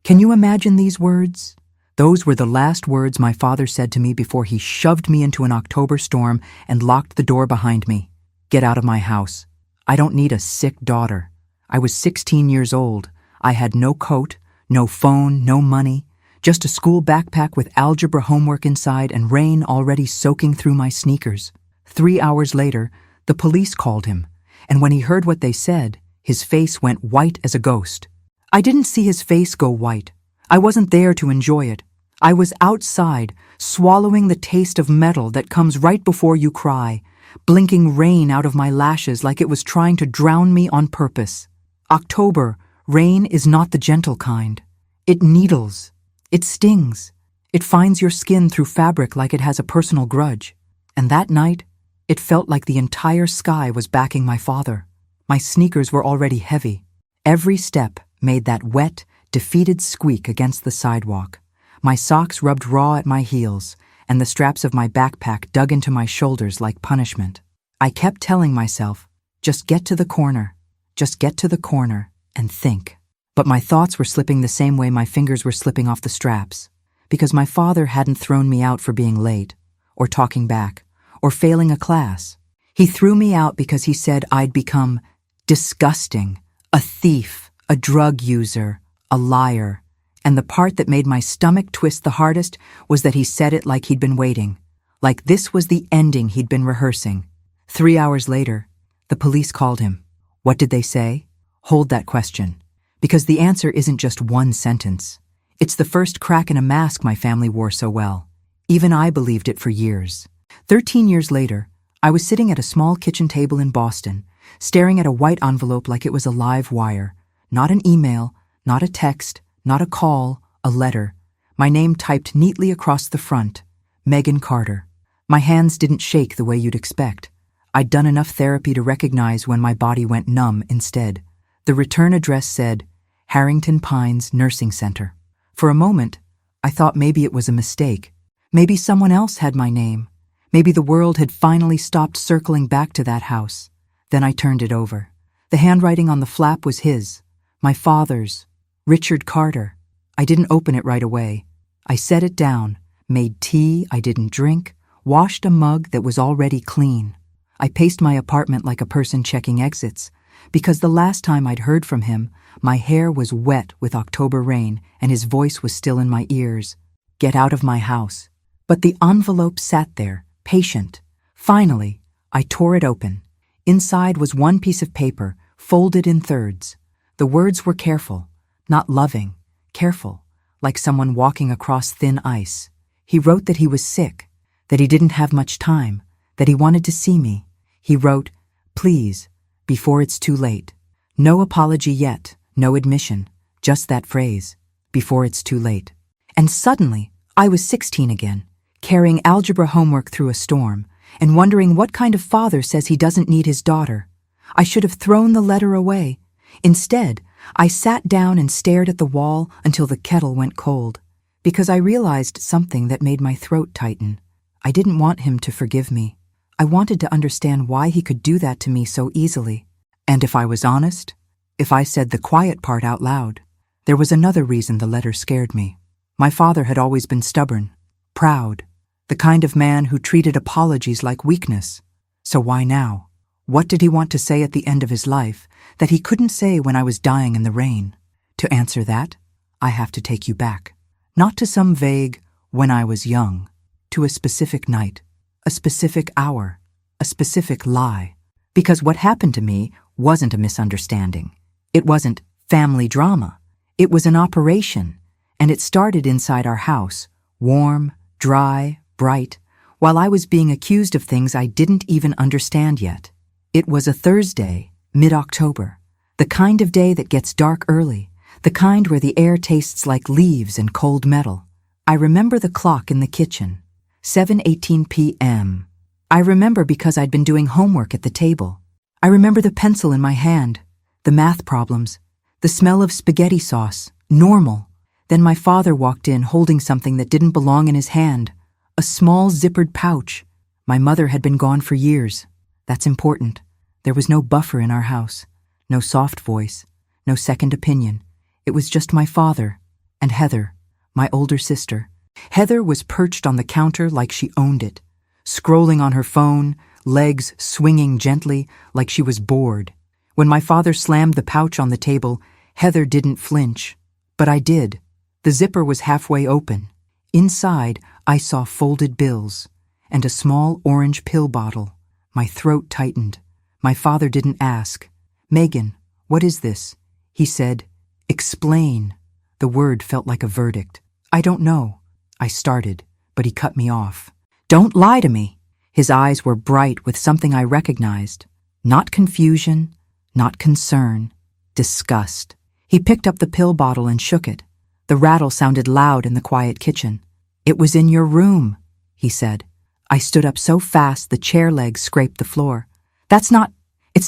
Can you imagine these words? Those were the last words my father said to me before he shoved me into an October storm and locked the door behind me. Get out of my house. I don't need a sick daughter. I was 16 years old. I had no coat, no phone, no money, just a school backpack with algebra homework inside and rain already soaking through my sneakers. 3 hours later, the police called him, and when he heard what they said, his face went white as a ghost. I didn't see his face go white. I wasn't there to enjoy it. I was outside, swallowing the taste of metal that comes right before you cry, blinking rain out of my lashes like it was trying to drown me on purpose. October, rain is not the gentle kind. It needles. It stings. It finds your skin through fabric like it has a personal grudge. And that night, it felt like the entire sky was backing my father. My sneakers were already heavy. Every step made that wet, defeated squeak against the sidewalk. My socks rubbed raw at my heels, and the straps of my backpack dug into my shoulders like punishment. I kept telling myself, just get to the corner, just get to the corner, and think. But my thoughts were slipping the same way my fingers were slipping off the straps, because my father hadn't thrown me out for being late, or talking back, or failing a class. He threw me out because he said I'd become disgusting, a thief, a drug user, a liar. And the part that made my stomach twist the hardest was that he said it like he'd been waiting, like this was the ending he'd been rehearsing. 3 hours later, the police called him. What did they say? Hold that question, because the answer isn't just one sentence. It's the first crack in a mask my family wore so well. Even I believed it for years. 13 years later, I was sitting at a small kitchen table in Boston, staring at a white envelope like it was a live wire. Not an email, not a text, not a call, a letter. My name typed neatly across the front. Megan Carter. My hands didn't shake the way you'd expect. I'd done enough therapy to recognize when my body went numb instead. The return address said, Harrington Pines Nursing Center. For a moment, I thought maybe it was a mistake. Maybe someone else had my name. Maybe the world had finally stopped circling back to that house. Then I turned it over. The handwriting on the flap was his, my father's, Richard Carter. I didn't open it right away. I set it down, made tea I didn't drink, washed a mug that was already clean. I paced my apartment like a person checking exits, because the last time I'd heard from him, my hair was wet with October rain and his voice was still in my ears. Get out of my house. But the envelope sat there, patient. Finally, I tore it open. Inside was one piece of paper, folded in thirds. The words were careful. Not loving, careful, like someone walking across thin ice. He wrote that he was sick, that he didn't have much time, that he wanted to see me. He wrote, please, before it's too late. No apology yet, no admission, just that phrase, before it's too late. And suddenly, I was 16 again, carrying algebra homework through a storm, and wondering what kind of father says he doesn't need his daughter. I should have thrown the letter away. Instead, I sat down and stared at the wall until the kettle went cold, because I realized something that made my throat tighten. I didn't want him to forgive me. I wanted to understand why he could do that to me so easily. And if I was honest, if I said the quiet part out loud, there was another reason the letter scared me. My father had always been stubborn, proud, the kind of man who treated apologies like weakness. So why now? What did he want to say at the end of his life that he couldn't say when I was dying in the rain? To answer that, I have to take you back. Not to some vague, when I was young, to a specific night, a specific hour, a specific lie. Because what happened to me wasn't a misunderstanding. It wasn't family drama. It was an operation, and it started inside our house, warm, dry, bright, while I was being accused of things I didn't even understand yet. It was a Thursday, mid-October, the kind of day that gets dark early, the kind where the air tastes like leaves and cold metal. I remember the clock in the kitchen, 7:18 p.m. I remember because I'd been doing homework at the table. I remember the pencil in my hand, the math problems, the smell of spaghetti sauce, normal. Then my father walked in holding something that didn't belong in his hand, a small zippered pouch. My mother had been gone for years. That's important. There was no buffer in our house, no soft voice, no second opinion. It was just my father and Heather, my older sister. Heather was perched on the counter like she owned it, scrolling on her phone, legs swinging gently like she was bored. When my father slammed the pouch on the table, Heather didn't flinch. But I did. The zipper was halfway open. Inside, I saw folded bills and a small orange pill bottle. My throat tightened. My father didn't ask. "Megan, what is this?" He said, "Explain." The word felt like a verdict. "I don't know." I started, but he cut me off. "Don't lie to me." His eyes were bright with something I recognized. Not confusion, not concern, disgust. He picked up the pill bottle and shook it. The rattle sounded loud in the quiet kitchen. "It was in your room," he said. I stood up so fast the chair legs scraped the floor. It's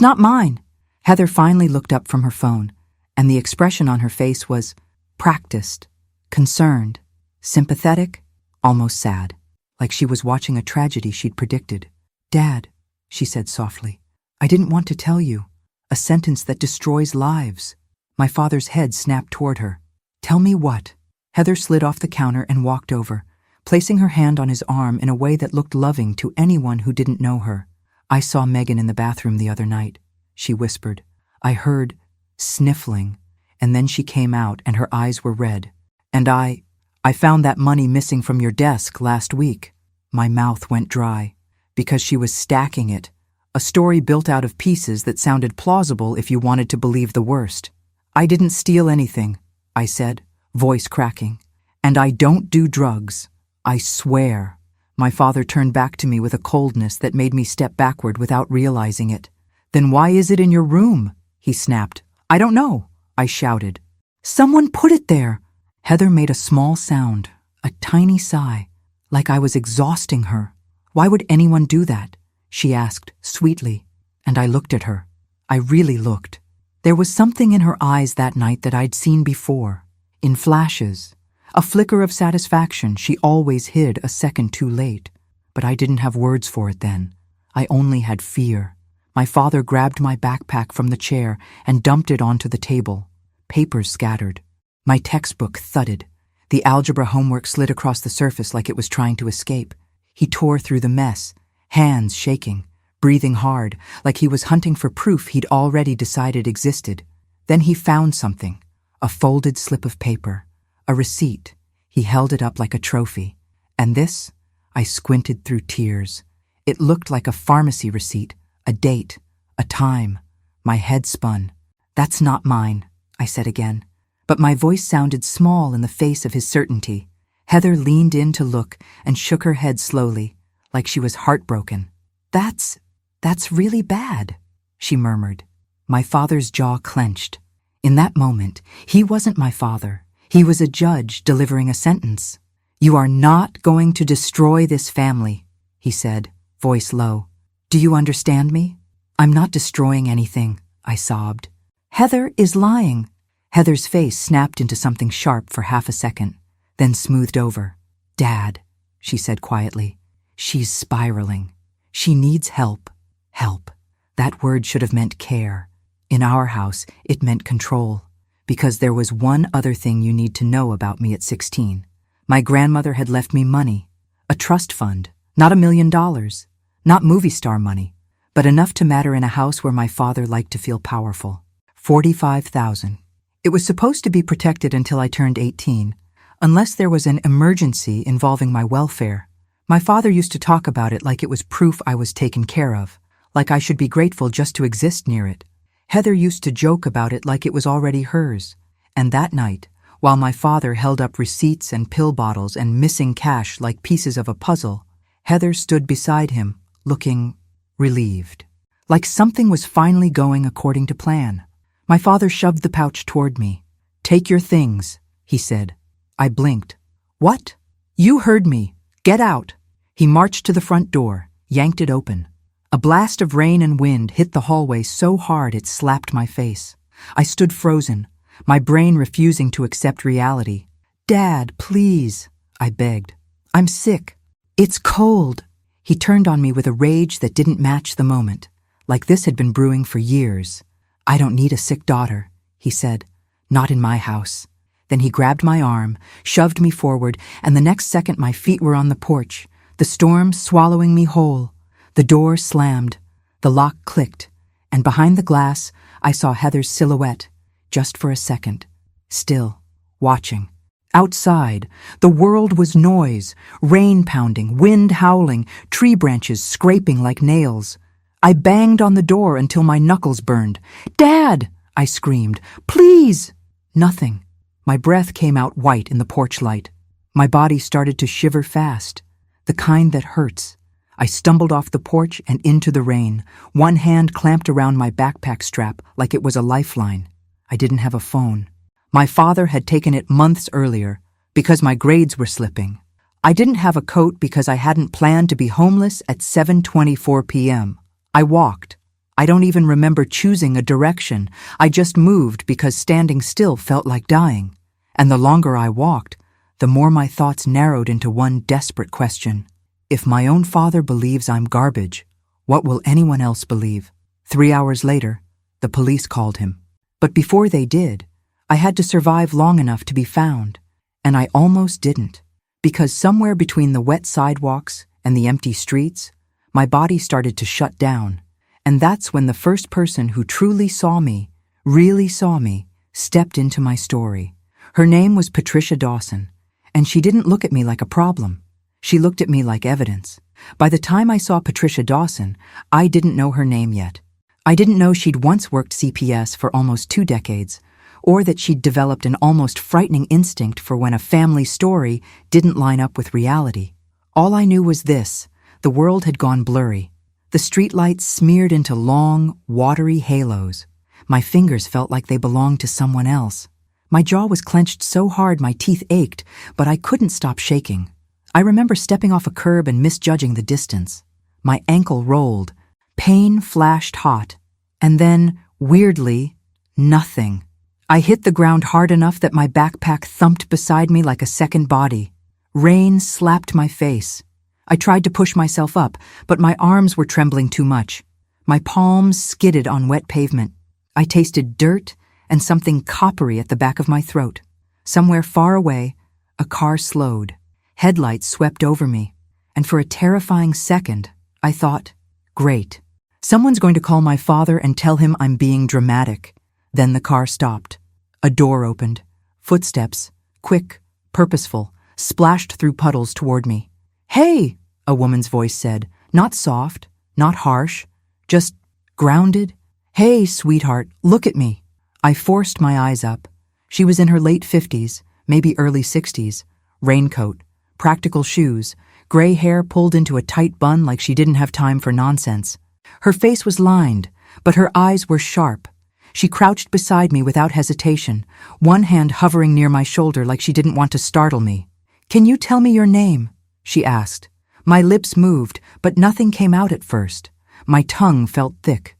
not mine." Heather finally looked up from her phone, and the expression on her face was practiced, concerned, sympathetic, almost sad, like she was watching a tragedy she'd predicted. "Dad," she said softly, "I didn't want to tell you. A sentence that destroys lives." My father's head snapped toward her. "Tell me what?" Heather slid off the counter and walked over, placing her hand on his arm in a way that looked loving to anyone who didn't know her. "I saw Megan in the bathroom the other night," she whispered. "I heard sniffling, and then she came out and her eyes were red. And I found that money missing from your desk last week." My mouth went dry, because she was stacking it, a story built out of pieces that sounded plausible if you wanted to believe the worst. "I didn't steal anything," I said, voice cracking. "And I don't do drugs. I swear." My father turned back to me with a coldness that made me step backward without realizing it. "Then why is it in your room?" he snapped. "I don't know," I shouted. "Someone put it there." Heather made a small sound, a tiny sigh, like I was exhausting her. "Why would anyone do that?" she asked sweetly, and I looked at her. I really looked. There was something in her eyes that night that I'd seen before, in flashes. A flicker of satisfaction she always hid a second too late. But I didn't have words for it then. I only had fear. My father grabbed my backpack from the chair and dumped it onto the table. Papers scattered. My textbook thudded. The algebra homework slid across the surface like it was trying to escape. He tore through the mess, hands shaking, breathing hard, like he was hunting for proof he'd already decided existed. Then he found something, a folded slip of paper. A receipt. He held it up like a trophy. And this? I squinted through tears. It looked like a pharmacy receipt, a date, a time. My head spun. "That's not mine," I said again. But my voice sounded small in the face of his certainty. Heather leaned in to look and shook her head slowly, like she was heartbroken. That's really bad," she murmured. My father's jaw clenched. In that moment, he wasn't my father. He was a judge delivering a sentence. "You are not going to destroy this family," he said, voice low. "Do you understand me?" "I'm not destroying anything," I sobbed. "Heather is lying." Heather's face snapped into something sharp for half a second, then smoothed over. "Dad," she said quietly, "she's spiraling. She needs help." Help. That word should have meant care. In our house, it meant control. Because there was one other thing you need to know about me at 16. My grandmother had left me money. A trust fund. Not $1 million. Not movie star money. But enough to matter in a house where my father liked to feel powerful. $45,000. It was supposed to be protected until I turned 18, unless there was an emergency involving my welfare. My father used to talk about it like it was proof I was taken care of, like I should be grateful just to exist near it. Heather used to joke about it like it was already hers. And that night, while my father held up receipts and pill bottles and missing cash like pieces of a puzzle, Heather stood beside him, looking relieved. Like something was finally going according to plan. My father shoved the pouch toward me. "Take your things," he said. I blinked. "What?" "You heard me. Get out." He marched to the front door, yanked it open. A blast of rain and wind hit the hallway so hard it slapped my face. I stood frozen, my brain refusing to accept reality. "Dad, please," I begged. "I'm sick." "It's cold." He turned on me with a rage that didn't match the moment, like this had been brewing for years. "I don't need a sick daughter," he said. "Not in my house." Then he grabbed my arm, shoved me forward, and the next second my feet were on the porch, the storm swallowing me whole. The door slammed, the lock clicked, and behind the glass I saw Heather's silhouette, just for a second, still, watching. Outside, the world was noise, rain pounding, wind howling, tree branches scraping like nails. I banged on the door until my knuckles burned. "Dad!" I screamed. "Please!" Nothing. My breath came out white in the porch light. My body started to shiver fast, the kind that hurts. I stumbled off the porch and into the rain, one hand clamped around my backpack strap like it was a lifeline. I didn't have a phone. My father had taken it months earlier because my grades were slipping. I didn't have a coat because I hadn't planned to be homeless at 7:24 p.m. I walked. I don't even remember choosing a direction. I just moved because standing still felt like dying. And the longer I walked, the more my thoughts narrowed into one desperate question. If my own father believes I'm garbage, what will anyone else believe? 3 hours later, the police called him. But before they did, I had to survive long enough to be found. And I almost didn't, because somewhere between the wet sidewalks and the empty streets, my body started to shut down. And that's when the first person who truly saw me, really saw me, stepped into my story. Her name was Patricia Dawson, and she didn't look at me like a problem. She looked at me like evidence. By the time I saw Patricia Dawson, I didn't know her name yet. I didn't know she'd once worked CPS for almost 2 decades, or that she'd developed an almost frightening instinct for when a family story didn't line up with reality. All I knew was this: the world had gone blurry. The streetlights smeared into long, watery halos. My fingers felt like they belonged to someone else. My jaw was clenched so hard my teeth ached, but I couldn't stop shaking. I remember stepping off a curb and misjudging the distance. My ankle rolled. Pain flashed hot. And then, weirdly, nothing. I hit the ground hard enough that my backpack thumped beside me like a second body. Rain slapped my face. I tried to push myself up, but my arms were trembling too much. My palms skidded on wet pavement. I tasted dirt and something coppery at the back of my throat. Somewhere far away, a car slowed. Headlights swept over me, and for a terrifying second, I thought, great. Someone's going to call my father and tell him I'm being dramatic. Then the car stopped. A door opened. Footsteps, quick, purposeful, splashed through puddles toward me. "Hey," a woman's voice said, not soft, not harsh, just grounded. "Hey, sweetheart, look at me." I forced my eyes up. She was in her late 50s, maybe early 60s, raincoat, practical shoes, gray hair pulled into a tight bun like she didn't have time for nonsense. Her face was lined, but her eyes were sharp. She crouched beside me without hesitation, one hand hovering near my shoulder like she didn't want to startle me. "Can you tell me your name?" she asked. My lips moved, but nothing came out at first. My tongue felt thick.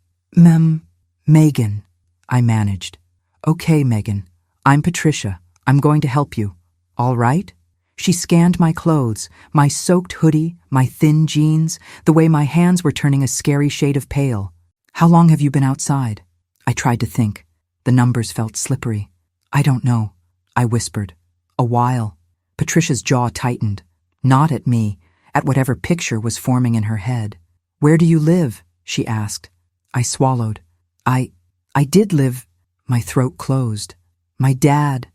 Megan, I managed. "Okay, Megan. I'm Patricia. I'm going to help you. All right?" She scanned my clothes, my soaked hoodie, my thin jeans, the way my hands were turning a scary shade of pale. "How long have you been outside?" I tried to think. The numbers felt slippery. "I don't know," I whispered. "A while." Patricia's jaw tightened. Not at me, at whatever picture was forming in her head. "Where do you live?" she asked. I swallowed. I did live. My throat closed. "My dad,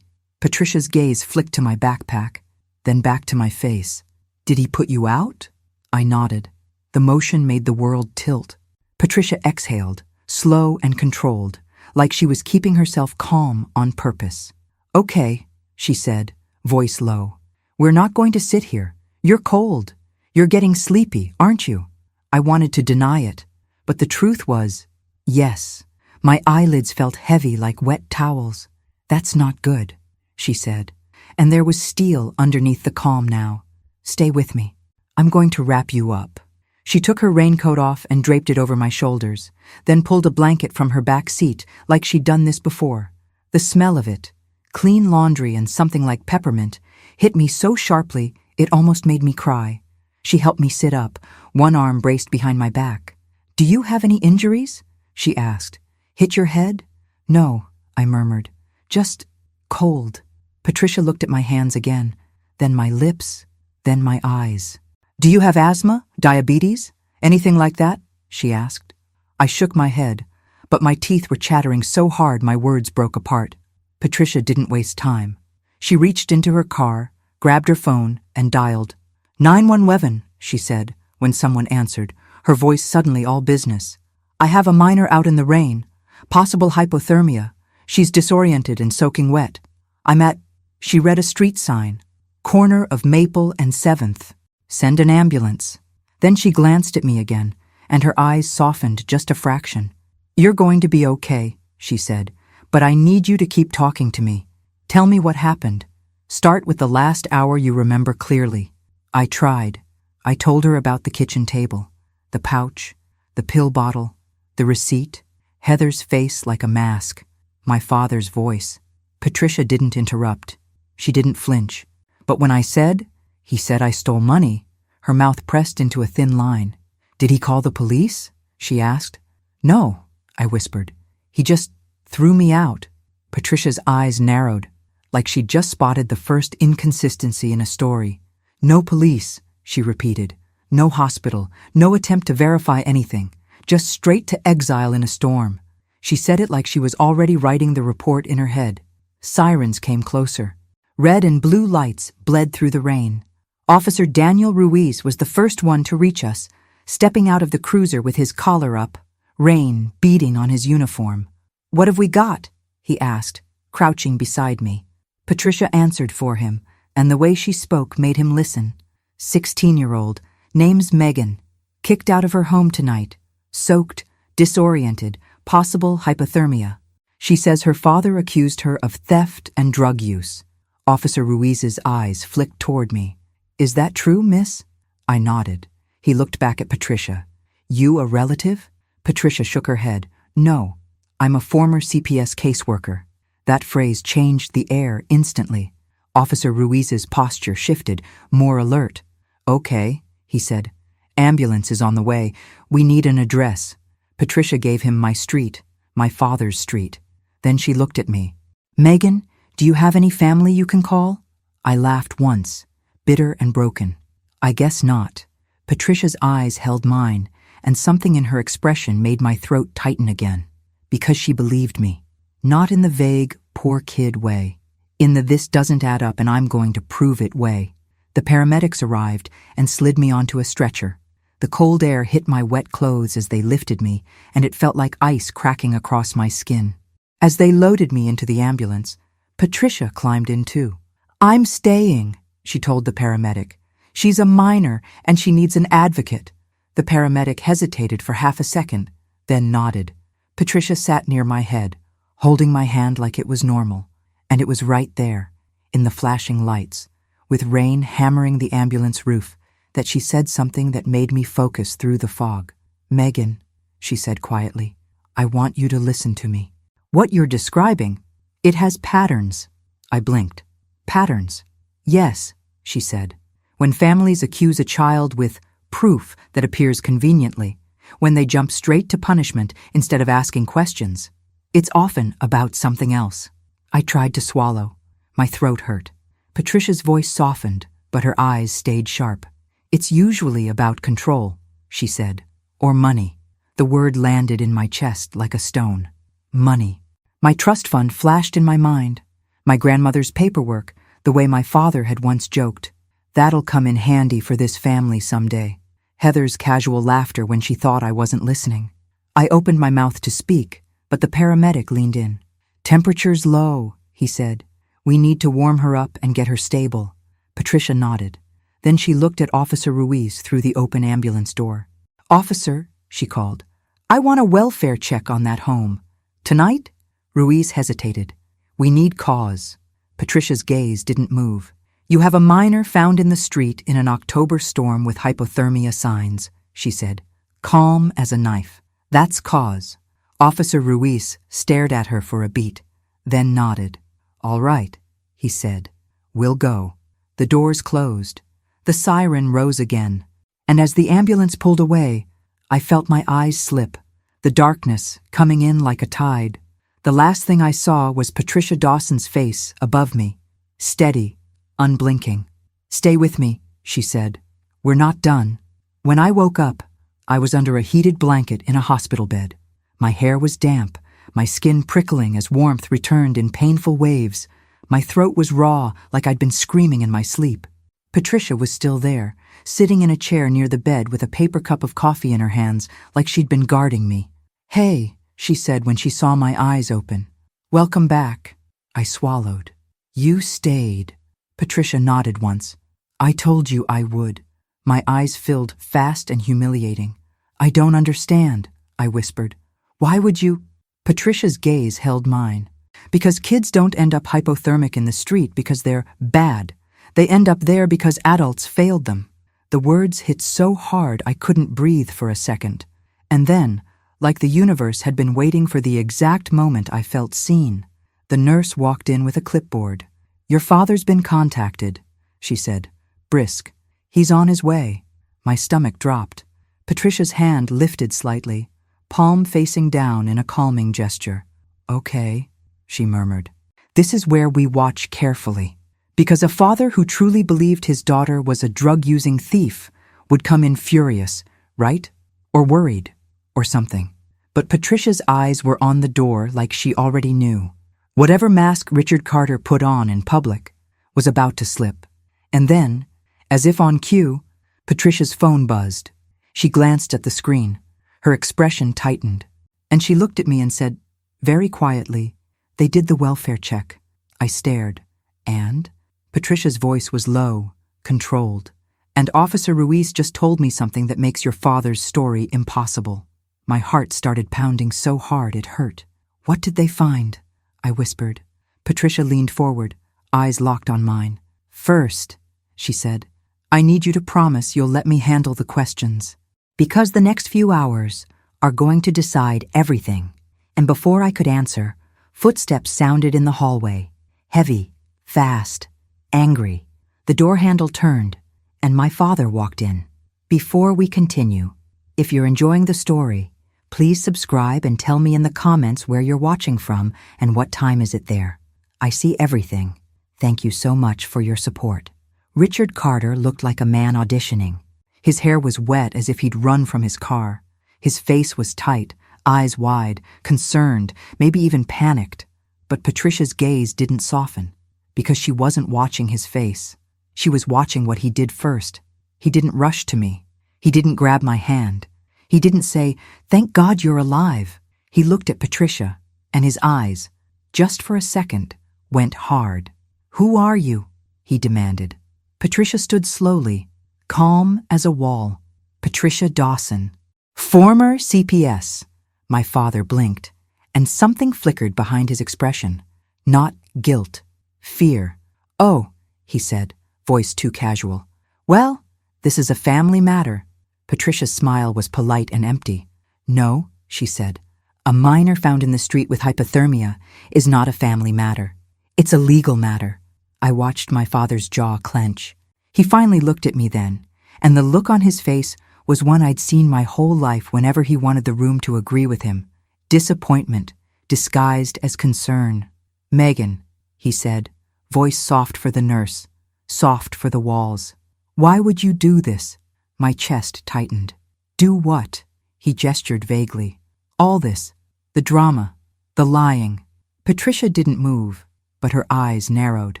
Patricia's gaze flicked to my backpack, then back to my face. "Did he put you out?" I nodded. The motion made the world tilt. Patricia exhaled, slow and controlled, like she was keeping herself calm on purpose. "Okay," she said, voice low. "We're not going to sit here. You're cold. You're getting sleepy, aren't you?" I wanted to deny it, but the truth was, yes. My eyelids felt heavy like wet towels. "That's not good," she said, and there was steel underneath the calm now. "Stay with me. I'm going to wrap you up." She took her raincoat off and draped it over my shoulders, then pulled a blanket from her back seat like she'd done this before. The smell of it, clean laundry and something like peppermint, hit me so sharply it almost made me cry. She helped me sit up, one arm braced behind my back. "Do you have any injuries?" she asked. "Hit your head?" "No," I murmured. "Just Cold. Patricia looked at my hands again, then my lips, then my eyes. "Do you have asthma? Diabetes? Anything like that?" she asked. I shook my head, but my teeth were chattering so hard my words broke apart. Patricia didn't waste time. She reached into her car, grabbed her phone, and dialed. 911, she said, when someone answered, her voice suddenly all business. "I have a minor out in the rain. Possible hypothermia. She's disoriented and soaking wet. I'm at..." She read a street sign. "Corner of Maple and 7th. Send an ambulance." Then she glanced at me again, and her eyes softened just a fraction. "You're going to be okay," she said, "but I need you to keep talking to me. Tell me what happened. Start with the last hour you remember clearly." I tried. I told her about the kitchen table, the pouch, the pill bottle, the receipt, Heather's face like a mask, my father's voice. Patricia didn't interrupt. She didn't flinch. But when I said, "He said I stole money," her mouth pressed into a thin line. "Did he call the police?" she asked. "No," I whispered. "He just threw me out." Patricia's eyes narrowed, like she'd just spotted the first inconsistency in a story. "No police," she repeated. "No hospital, no attempt to verify anything. Just straight to exile in a storm." She said it like she was already writing the report in her head. Sirens came closer. Red and blue lights bled through the rain. Officer Daniel Ruiz was the first one to reach us, stepping out of the cruiser with his collar up, rain beating on his uniform. "What have we got?" he asked, crouching beside me. Patricia answered for him, and the way she spoke made him listen. 16-year-old, name's Megan, kicked out of her home tonight, soaked, disoriented, possible hypothermia. She says her father accused her of theft and drug use. Officer Ruiz's eyes flicked toward me. "Is that true, miss?" I nodded. He looked back at Patricia. "You a relative?" Patricia shook her head. "No, I'm a former CPS caseworker." That phrase changed the air instantly. Officer Ruiz's posture shifted, more alert. "Okay," he said. "Ambulance is on the way. We need an address." Patricia gave him my street, my father's street. Then she looked at me. "Megan, do you have any family you can call?" I laughed once, bitter and broken. "I guess not." Patricia's eyes held mine, and something in her expression made my throat tighten again. Because she believed me. Not in the vague, poor kid way. In the "this doesn't add up and I'm going to prove it" way. The paramedics arrived and slid me onto a stretcher. The cold air hit my wet clothes as they lifted me, and it felt like ice cracking across my skin. As they loaded me into the ambulance, Patricia climbed in too. "I'm staying," she told the paramedic. "She's a minor and she needs an advocate." The paramedic hesitated for half a second, then nodded. Patricia sat near my head, holding my hand like it was normal. And it was right there, in the flashing lights, with rain hammering the ambulance roof, that she said something that made me focus through the fog. "Megan," she said quietly, "I want you to listen to me. What you're describing, it has patterns." I blinked. "Patterns?" "Yes," she said. "When families accuse a child with proof that appears conveniently, when they jump straight to punishment instead of asking questions, it's often about something else." I tried to swallow. My throat hurt. Patricia's voice softened, but her eyes stayed sharp. "It's usually about control," she said, "or money." The word landed in my chest like a stone. Money. My trust fund flashed in my mind. My grandmother's paperwork, the way my father had once joked. "That'll come in handy for this family someday." Heather's casual laughter when she thought I wasn't listening. I opened my mouth to speak, but the paramedic leaned in. "Temperature's low," he said. "We need to warm her up and get her stable." Patricia nodded. Then she looked at Officer Ruiz through the open ambulance door. "Officer," she called, "I want a welfare check on that home. Tonight?" Ruiz hesitated. "We need cause." Patricia's gaze didn't move. "You have a minor found in the street in an October storm with hypothermia signs," she said. "Calm as a knife. That's cause." Officer Ruiz stared at her for a beat, then nodded. "All right," he said. "We'll go." The doors closed. The siren rose again, and as the ambulance pulled away, I felt my eyes slip, the darkness coming in like a tide. The last thing I saw was Patricia Dawson's face above me, steady, unblinking. "Stay with me," she said. "We're not done." When I woke up, I was under a heated blanket in a hospital bed. My hair was damp, my skin prickling as warmth returned in painful waves. My throat was raw, like I'd been screaming in my sleep. Patricia was still there, sitting in a chair near the bed with a paper cup of coffee in her hands, like she'd been guarding me. "Hey," she said when she saw my eyes open. "Welcome back." I swallowed. "You stayed." Patricia nodded once. "I told you I would." My eyes filled fast and humiliating. "I don't understand," I whispered. "Why would you?" Patricia's gaze held mine. "Because kids don't end up hypothermic in the street because they're bad. They end up there because adults failed them." The words hit so hard I couldn't breathe for a second. And then, like the universe had been waiting for the exact moment I felt seen, the nurse walked in with a clipboard. "Your father's been contacted," she said, brisk. "He's on his way." My stomach dropped. Patricia's hand lifted slightly, palm facing down in a calming gesture. "Okay," she murmured. "This is where we watch carefully. Because a father who truly believed his daughter was a drug-using thief would come in furious, right? Or worried, or something. But Patricia's eyes were on the door like she already knew. Whatever mask Richard Carter put on in public was about to slip. And then, as if on cue, Patricia's phone buzzed. She glanced at the screen. Her expression tightened. And she looked at me and said, very quietly, "They did the welfare check." I stared. "And?" Patricia's voice was low, controlled. "And Officer Ruiz just told me something that makes your father's story impossible." My heart started pounding so hard it hurt. "What did they find?" I whispered. Patricia leaned forward, eyes locked on mine. "First," she said, "I need you to promise you'll let me handle the questions. Because the next few hours are going to decide everything." And before I could answer, footsteps sounded in the hallway. Heavy, fast, angry. The door handle turned, and my father walked in. Before we continue, if you're enjoying the story, please subscribe and tell me in the comments where you're watching from and what time is it there. I see everything. Thank you so much for your support. Richard Carter looked like a man auditioning. His hair was wet as if he'd run from his car. His face was tight, eyes wide, concerned, maybe even panicked. But Patricia's gaze didn't soften, because she wasn't watching his face. She was watching what he did first. He didn't rush to me. He didn't grab my hand. He didn't say, "Thank God you're alive." He looked at Patricia, and his eyes, just for a second, went hard. "Who are you?" he demanded. Patricia stood slowly, calm as a wall. "Patricia Dawson, former CPS." My father blinked, and something flickered behind his expression. Not guilt, fear. "Oh," he said, voice too casual. "Well, this is a family matter." Patricia's smile was polite and empty. "No," she said, "a minor found in the street with hypothermia is not a family matter. It's a legal matter." I watched my father's jaw clench. He finally looked at me then, and the look on his face was one I'd seen my whole life whenever he wanted the room to agree with him. Disappointment, disguised as concern. "Megan," he said, voice soft for the nurse, soft for the walls. "Why would you do this?" My chest tightened. "Do what?" He gestured vaguely. "All this. The drama. The lying." Patricia didn't move, but her eyes narrowed.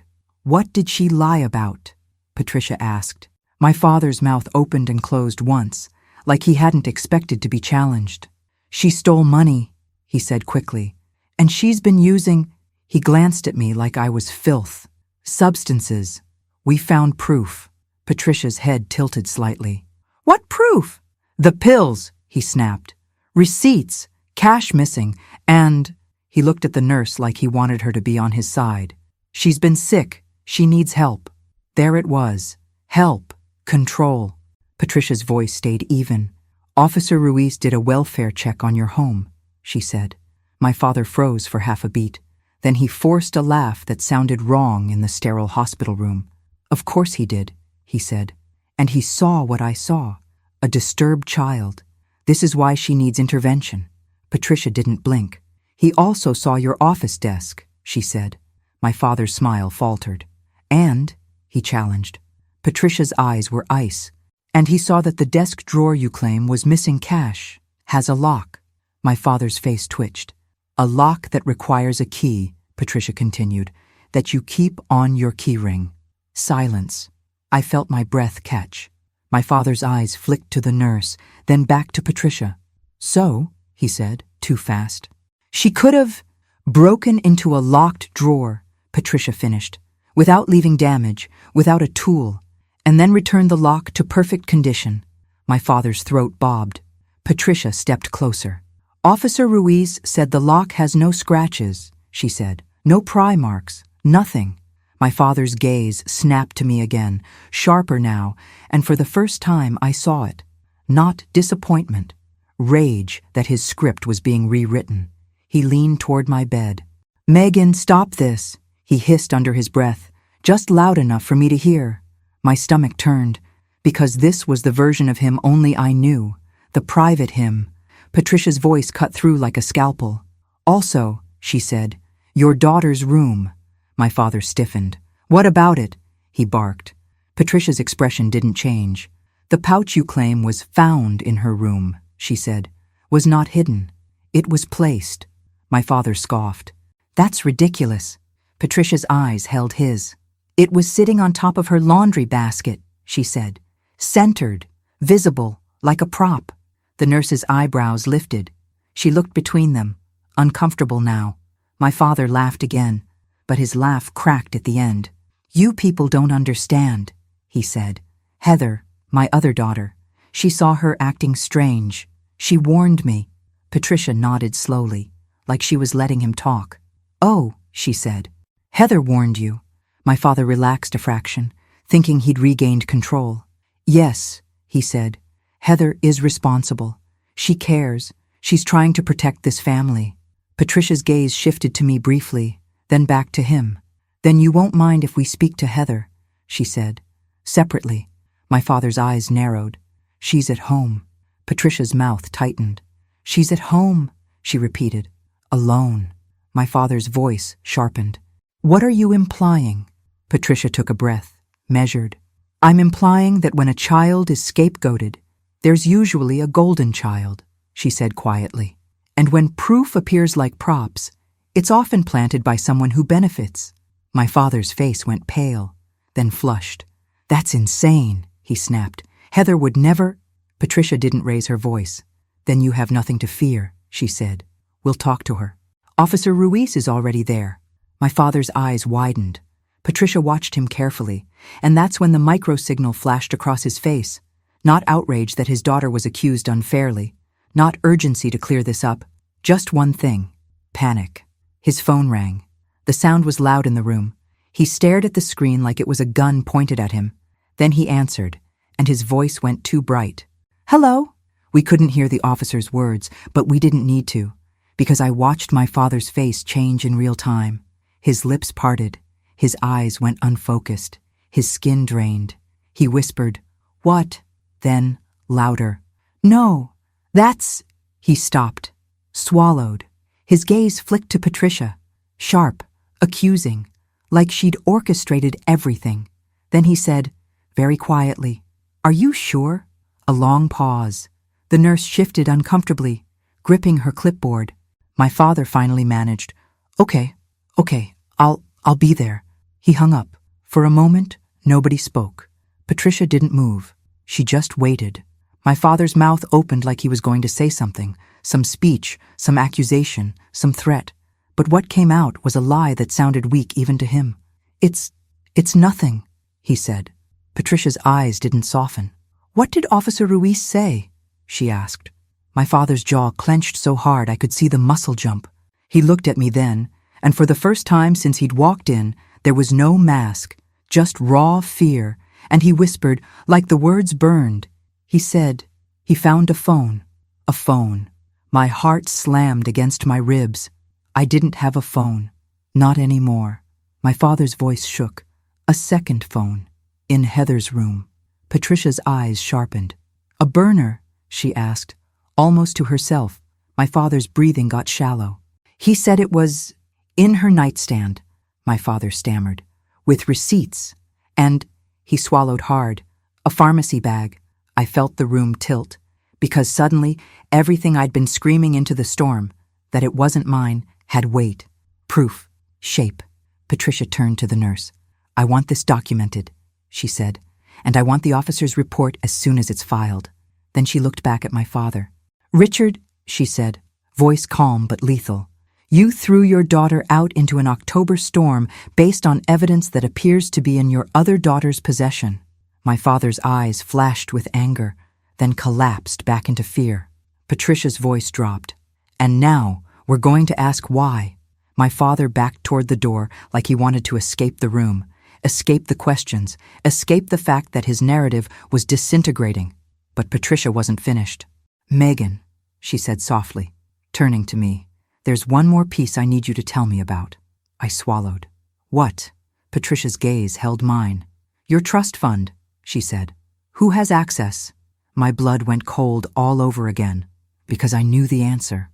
"What did she lie about?" Patricia asked. My father's mouth opened and closed once, like he hadn't expected to be challenged. "She stole money," he said quickly. "And she's been using—" He glanced at me like I was filth. "Substances. We found proof." Patricia's head tilted slightly. "What proof?" "The pills," he snapped. "Receipts, cash missing, and—" He looked at the nurse like he wanted her to be on his side. "She's been sick. She needs help." There it was. Help. Control. Patricia's voice stayed even. "Officer Ruiz did a welfare check on your home," she said. My father froze for half a beat. Then he forced a laugh that sounded wrong in the sterile hospital room. "Of course he did," he said. "And he saw what I saw. A disturbed child. This is why she needs intervention." Patricia didn't blink. He also saw your office desk, she said. My father's smile faltered. And, he challenged. Patricia's eyes were ice. And he saw that the desk drawer you claim was missing cash has a lock. My father's face twitched. A lock that requires a key, Patricia continued, that you keep on your keyring. Silence. I felt my breath catch. My father's eyes flicked to the nurse, then back to Patricia. So, he said, too fast. She could have broken into a locked drawer, Patricia finished, without leaving damage, without a tool, and then returned the lock to perfect condition. My father's throat bobbed. Patricia stepped closer. Officer Ruiz said the lock has no scratches, she said. No pry marks. Nothing. My father's gaze snapped to me again, sharper now, and for the first time I saw it. Not disappointment. Rage that his script was being rewritten. He leaned toward my bed. "Megan, stop this," he hissed under his breath, just loud enough for me to hear. My stomach turned, because this was the version of him only I knew, the private him. Patricia's voice cut through like a scalpel. "Also," she said, "your daughter's room." My father stiffened. "What about it?" he barked. Patricia's expression didn't change. "The pouch you claim was found in her room," she said. "Was not hidden. It was placed." My father scoffed. "That's ridiculous." Patricia's eyes held his. "It was sitting on top of her laundry basket," she said. "Centered, visible, like a prop." The nurse's eyebrows lifted. She looked between them, uncomfortable now. My father laughed again, but his laugh cracked at the end. "You people don't understand," he said. "Heather, my other daughter, she saw her acting strange. She warned me." Patricia nodded slowly, like she was letting him talk. "Oh," she said. "Heather warned you." My father relaxed a fraction, thinking he'd regained control. "Yes," he said. "Heather is responsible. She cares. She's trying to protect this family." Patricia's gaze shifted to me briefly, then back to him. "Then you won't mind if we speak to Heather," she said. "Separately." My father's eyes narrowed. "She's at home." Patricia's mouth tightened. "She's at home," she repeated. "Alone." My father's voice sharpened. "What are you implying?" Patricia took a breath, measured. "I'm implying that when a child is scapegoated, there's usually a golden child," she said quietly. "And when proof appears like props, it's often planted by someone who benefits." My father's face went pale, then flushed. "That's insane," he snapped. "Heather would never—" Patricia didn't raise her voice. "Then you have nothing to fear," she said. "We'll talk to her. Officer Ruiz is already there." My father's eyes widened. Patricia watched him carefully, and that's when the microsignal flashed across his face. Not outrage that his daughter was accused unfairly, not urgency to clear this up, just one thing: panic. His phone rang. The sound was loud in the room. He stared at the screen like it was a gun pointed at him. Then he answered, and his voice went too bright. "Hello?" We couldn't hear the officer's words, but we didn't need to, because I watched my father's face change in real time. His lips parted. His eyes went unfocused. His skin drained. He whispered, "What?" Then, louder, "No, that's—" He stopped, swallowed. His gaze flicked to Patricia, sharp, accusing, like she'd orchestrated everything. Then he said, very quietly, "Are you sure?" A long pause. The nurse shifted uncomfortably, gripping her clipboard. My father finally managed, Okay, I'll be there." He hung up. For a moment, nobody spoke. Patricia didn't move. She just waited. My father's mouth opened like he was going to say something, some speech, some accusation, some threat. But what came out was a lie that sounded weak even to him. It's nothing," he said. Patricia's eyes didn't soften. "What did Officer Ruiz say?" she asked. My father's jaw clenched so hard I could see the muscle jump. He looked at me then, and for the first time since he'd walked in, there was no mask, just raw fear, and he whispered, like the words burned. He said, he found a phone. A phone. My heart slammed against my ribs. I didn't have a phone. Not anymore. My father's voice shook. A second phone. In Heather's room. Patricia's eyes sharpened. "A burner?" she asked, almost to herself. My father's breathing got shallow. He said it was in her nightstand, my father stammered, with receipts, and, he swallowed hard, a pharmacy bag. I felt the room tilt, because suddenly everything I'd been screaming into the storm, that it wasn't mine, had weight, proof, shape. Patricia turned to the nurse. I want this documented, she said, and I want the officer's report as soon as it's filed. Then she looked back at my father. Richard, she said, voice calm but lethal, you threw your daughter out into an October storm based on evidence that appears to be in your other daughter's possession. My father's eyes flashed with anger, then collapsed back into fear. Patricia's voice dropped. And now, we're going to ask why. My father backed toward the door like he wanted to escape the room, escape the questions, escape the fact that his narrative was disintegrating. But Patricia wasn't finished. Megan, she said softly, turning to me, there's one more piece I need you to tell me about. I swallowed. What? Patricia's gaze held mine. Your trust fund, she said. Who has access? My blood went cold all over again, because I knew the answer.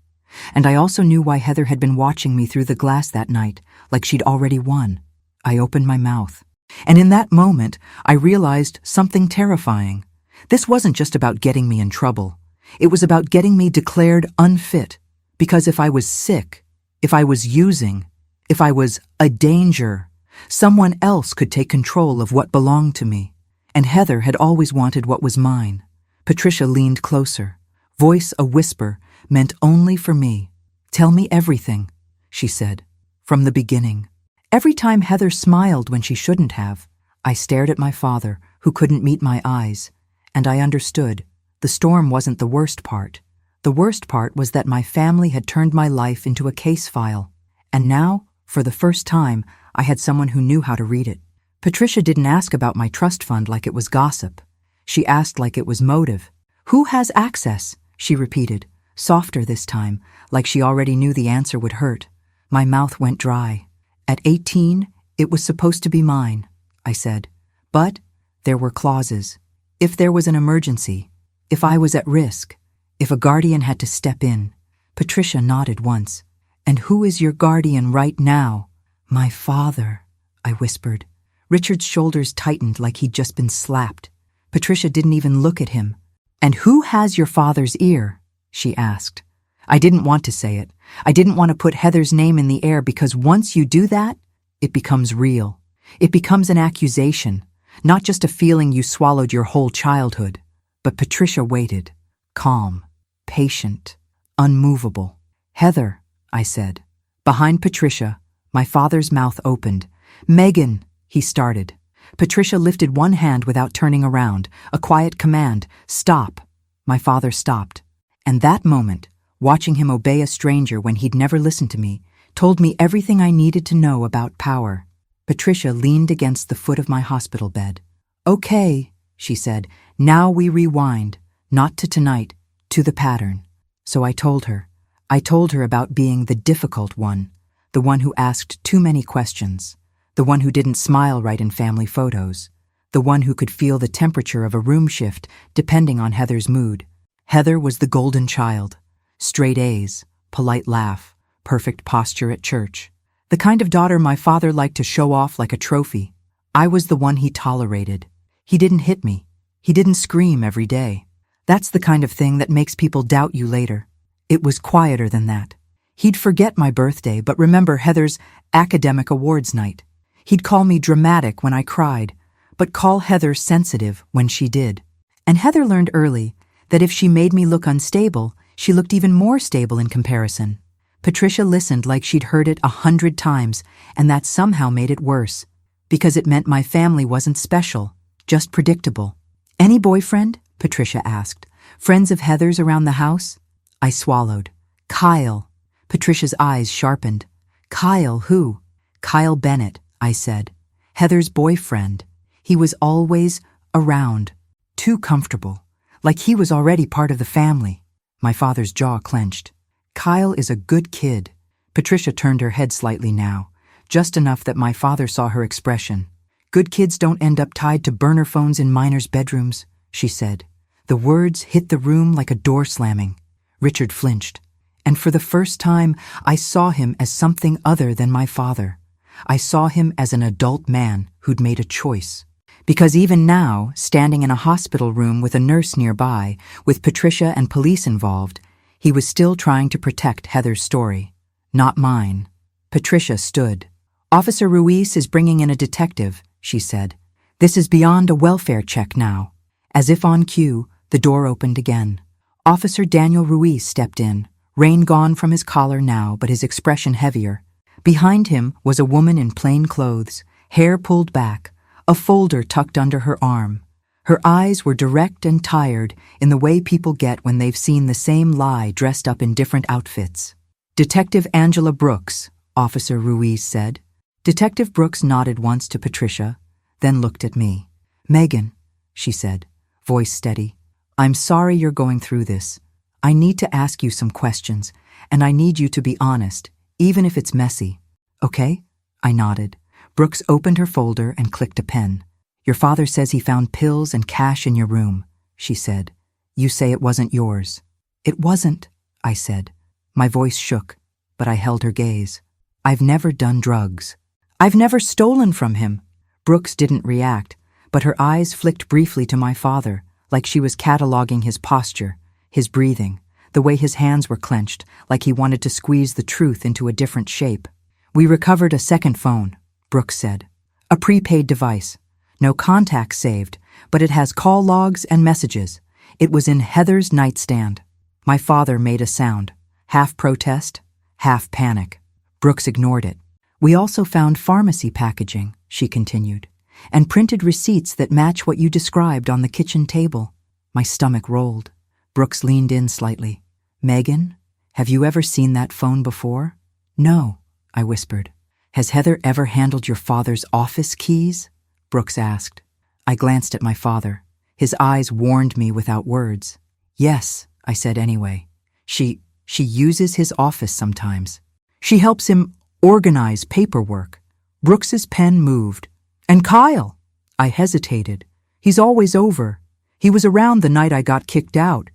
And I also knew why Heather had been watching me through the glass that night, like she'd already won. I opened my mouth. And in that moment, I realized something terrifying. This wasn't just about getting me in trouble. It was about getting me declared unfit. Because if I was sick, if I was using, if I was a danger, someone else could take control of what belonged to me. And Heather had always wanted what was mine. Patricia leaned closer. Voice a whisper, meant only for me. Tell me everything, she said, from the beginning. Every time Heather smiled when she shouldn't have, I stared at my father, who couldn't meet my eyes, and I understood. The storm wasn't the worst part. The worst part was that my family had turned my life into a case file, and now, for the first time, I had someone who knew how to read it. Patricia didn't ask about my trust fund like it was gossip. She asked like it was motive. Who has access? She repeated, softer this time, like she already knew the answer would hurt. My mouth went dry. At 18, it was supposed to be mine, I said. But there were clauses. If there was an emergency, if I was at risk, if a guardian had to step in. Patricia nodded once. And who is your guardian right now? My father, I whispered. Richard's shoulders tightened like he'd just been slapped. Patricia didn't even look at him. And who has your father's ear? She asked. I didn't want to say it. I didn't want to put Heather's name in the air because once you do that, it becomes real. It becomes an accusation, not just a feeling you swallowed your whole childhood. But Patricia waited, calm, patient, unmovable. Heather, I said. Behind Patricia, my father's mouth opened. Megan, he started. Patricia lifted one hand without turning around, a quiet command, stop. My father stopped. And that moment, watching him obey a stranger when he'd never listened to me, told me everything I needed to know about power. Patricia leaned against the foot of my hospital bed. Okay, she said, now we rewind, not to tonight, to the pattern. So I told her. I told her about being the difficult one, the one who asked too many questions, the one who didn't smile right in family photos, the one who could feel the temperature of a room shift depending on Heather's mood. Heather was the golden child. Straight A's, polite laugh, perfect posture at church. The kind of daughter my father liked to show off like a trophy. I was the one he tolerated. He didn't hit me. He didn't scream every day. That's the kind of thing that makes people doubt you later. It was quieter than that. He'd forget my birthday but remember Heather's academic awards night. He'd call me dramatic when I cried, but call Heather sensitive when she did. And Heather learned early that if she made me look unstable, she looked even more stable in comparison. Patricia listened like she'd heard it 100 times, and that somehow made it worse, because it meant my family wasn't special, just predictable. Any boyfriend? Patricia asked. Friends of Heather's around the house? I swallowed. Kyle. Patricia's eyes sharpened. Kyle who? Kyle Bennett, I said. Heather's boyfriend. He was always around. Too comfortable. Like he was already part of the family. My father's jaw clenched. Kyle is a good kid. Patricia turned her head slightly now, just enough that my father saw her expression. Good kids don't end up tied to burner phones in minors' bedrooms, she said. The words hit the room like a door slamming. Richard flinched. And for the first time, I saw him as something other than my father. I saw him as an adult man who'd made a choice. Because even now, standing in a hospital room with a nurse nearby, with Patricia and police involved, he was still trying to protect Heather's story, not mine. Patricia stood. "Officer Ruiz is bringing in a detective," she said. "This is beyond a welfare check now." As if on cue, the door opened again. Officer Daniel Ruiz stepped in, rain gone from his collar now, but his expression heavier. Behind him was a woman in plain clothes, hair pulled back, a folder tucked under her arm. Her eyes were direct and tired in the way people get when they've seen the same lie dressed up in different outfits. "Detective Angela Brooks," Officer Ruiz said. Detective Brooks nodded once to Patricia, then looked at me. "Megan," she said, voice steady, "I'm sorry you're going through this. I need to ask you some questions, and I need you to be honest, even if it's messy. Okay?" I nodded. Brooks opened her folder and clicked a pen. "Your father says he found pills and cash in your room," she said. "You say it wasn't yours." "It wasn't," I said. My voice shook, but I held her gaze. "I've never done drugs. I've never stolen from him." Brooks didn't react, but her eyes flicked briefly to my father, like she was cataloging his posture, his breathing, the way his hands were clenched, like he wanted to squeeze the truth into a different shape. "We recovered a second phone," Brooks said. "A prepaid device. No contacts saved, but it has call logs and messages. It was in Heather's nightstand." My father made a sound, half protest, half panic. Brooks ignored it. "We also found pharmacy packaging," she continued, "and printed receipts that match what you described on the kitchen table." My stomach rolled. Brooks leaned in slightly. "Megan, have you ever seen that phone before?" "No," I whispered. "Has Heather ever handled your father's office keys?" Brooks asked. I glanced at my father. His eyes warned me without words. "Yes," I said anyway. She uses his office sometimes. She helps him organize paperwork." Brooks's pen moved. "And Kyle?" I hesitated. "He's always over. He was around the night I got kicked out.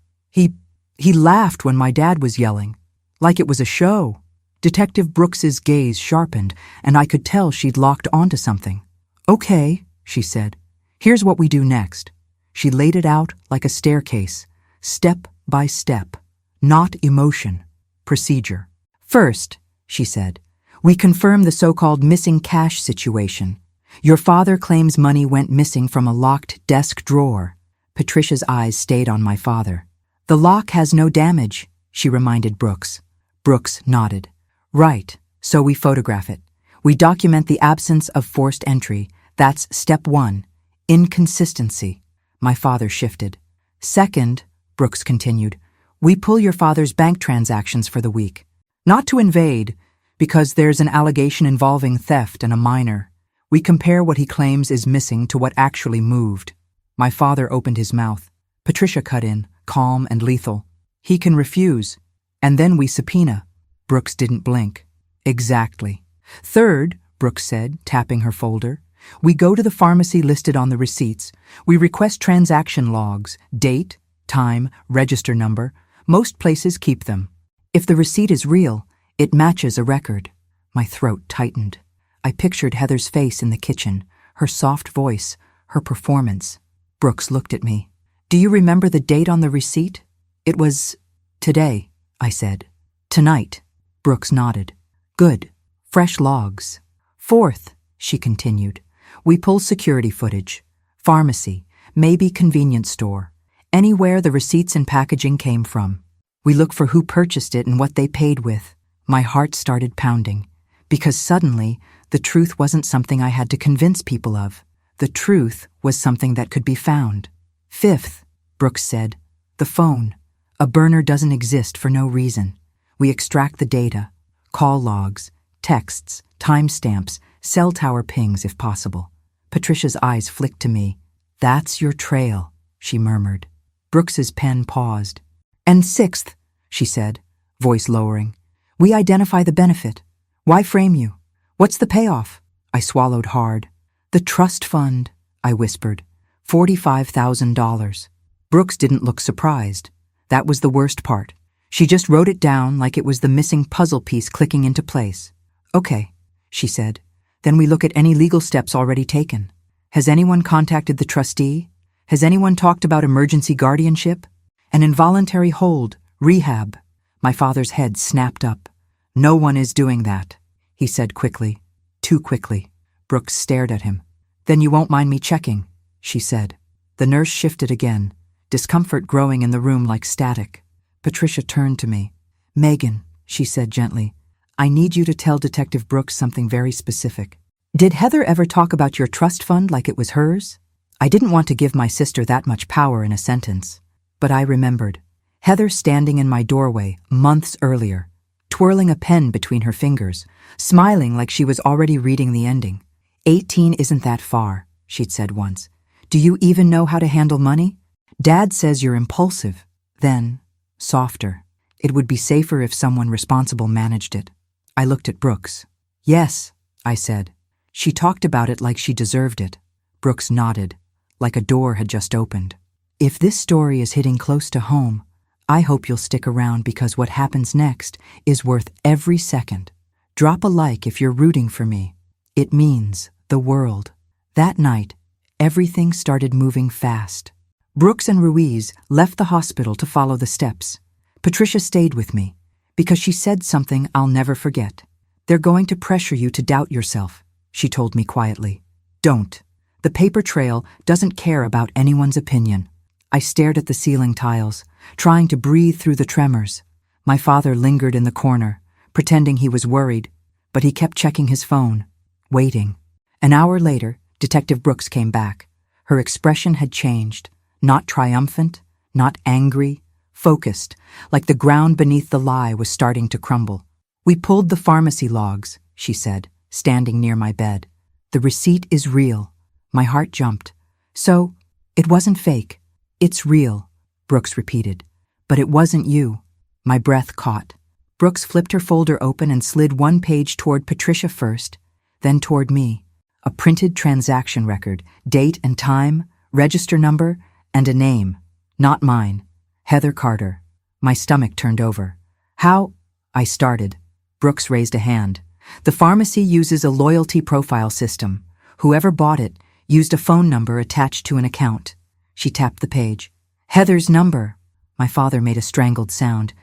He laughed when my dad was yelling, like it was a show." Detective Brooks's gaze sharpened, and I could tell she'd locked onto something. "Okay," she said. "Here's what we do next." She laid it out like a staircase, step by step, not emotion, procedure. "First," she said, "we confirm the so-called missing cash situation. Your father claims money went missing from a locked desk drawer." Patricia's eyes stayed on my father. "The lock has no damage," she reminded Brooks. Brooks nodded. "Right, so we photograph it. We document the absence of forced entry. That's step one. Inconsistency." My father shifted. "Second," Brooks continued, "we pull your father's bank transactions for the week. Not to invade, because there's an allegation involving theft and a minor. We compare what he claims is missing to what actually moved." My father opened his mouth. Patricia cut in, calm and lethal. "He can refuse. And then we subpoena." Brooks didn't blink. "Exactly." "Third," Brooks said, tapping her folder, "we go to the pharmacy listed on the receipts. We request transaction logs, date, time, register number. Most places keep them. If the receipt is real, it matches a record." My throat tightened. I pictured Heather's face in the kitchen, her soft voice, her performance. Brooks looked at me. "Do you remember the date on the receipt?" "It was today," I said. "Tonight." Brooks nodded. "Good. Fresh logs." "Fourth," she continued, "we pull security footage. Pharmacy, maybe convenience store. Anywhere the receipts and packaging came from. We look for who purchased it and what they paid with." My heart started pounding, because suddenly the truth wasn't something I had to convince people of. The truth was something that could be found. "Fifth," Brooks said, "the phone. A burner doesn't exist for no reason. We extract the data, call logs, texts, timestamps, cell tower pings if possible." Patricia's eyes flicked to me. "That's your trail," she murmured. Brooks's pen paused. "And sixth," she said, voice lowering, "we identify the benefit. Why frame you? What's the payoff?" I swallowed hard. "The trust fund," I whispered. $45,000. Brooks didn't look surprised. That was the worst part. She just wrote it down like it was the missing puzzle piece clicking into place. Okay, she said. Then we look at any legal steps already taken. Has anyone contacted the trustee? Has anyone talked about emergency guardianship? An involuntary hold, rehab. My father's head snapped up. No one is doing that, he said quickly. Too quickly. Brooks stared at him. Then you won't mind me checking, she said. The nurse shifted again, discomfort growing in the room like static. Patricia turned to me. Megan, she said gently, I need you to tell Detective Brooks something very specific. Did Heather ever talk about your trust fund like it was hers? I didn't want to give my sister that much power in a sentence. But I remembered. Heather standing in my doorway months earlier, twirling a pen between her fingers, smiling like she was already reading the ending. 18 isn't that far, she'd said once. Do you even know how to handle money? Dad says you're impulsive. Then, softer. It would be safer if someone responsible managed it. I looked at Brooks. Yes, I said. She talked about it like she deserved it. Brooks nodded, like a door had just opened. If this story is hitting close to home, I hope you'll stick around because what happens next is worth every second. Drop a like if you're rooting for me. It means the world. That night, everything started moving fast. Brooks and Ruiz left the hospital to follow the steps. Patricia stayed with me because she said something I'll never forget. They're going to pressure you to doubt yourself, she told me quietly. Don't. The paper trail doesn't care about anyone's opinion. I stared at the ceiling tiles, trying to breathe through the tremors. My father lingered in the corner, pretending he was worried, but he kept checking his phone, waiting. An hour later, Detective Brooks came back. Her expression had changed, not triumphant, not angry, focused, like the ground beneath the lie was starting to crumble. We pulled the pharmacy logs, she said, standing near my bed. The receipt is real. My heart jumped. So, it wasn't fake. It's real, Brooks repeated. But it wasn't you. My breath caught. Brooks flipped her folder open and slid one page toward Patricia first, then toward me. A printed transaction record, date and time, register number, and a name. Not mine. Heather Carter. My stomach turned over. How? I started. Brooks raised a hand. The pharmacy uses a loyalty profile system. Whoever bought it used a phone number attached to an account. She tapped the page. Heather's number. My father made a strangled sound.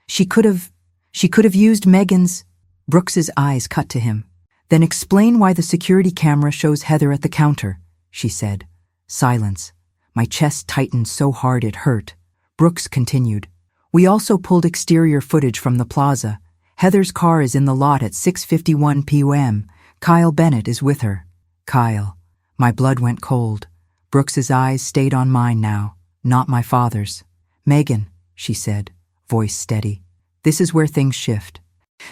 She could have used Megan's. Brooks's eyes cut to him. Then explain why the security camera shows Heather at the counter, she said. Silence. My chest tightened so hard it hurt. Brooks continued. We also pulled exterior footage from the plaza. Heather's car is in the lot at 6:51 p.m. Kyle Bennett is with her. Kyle. My blood went cold. Brooks's eyes stayed on mine now, not my father's. Megan, she said, voice steady. This is where things shift.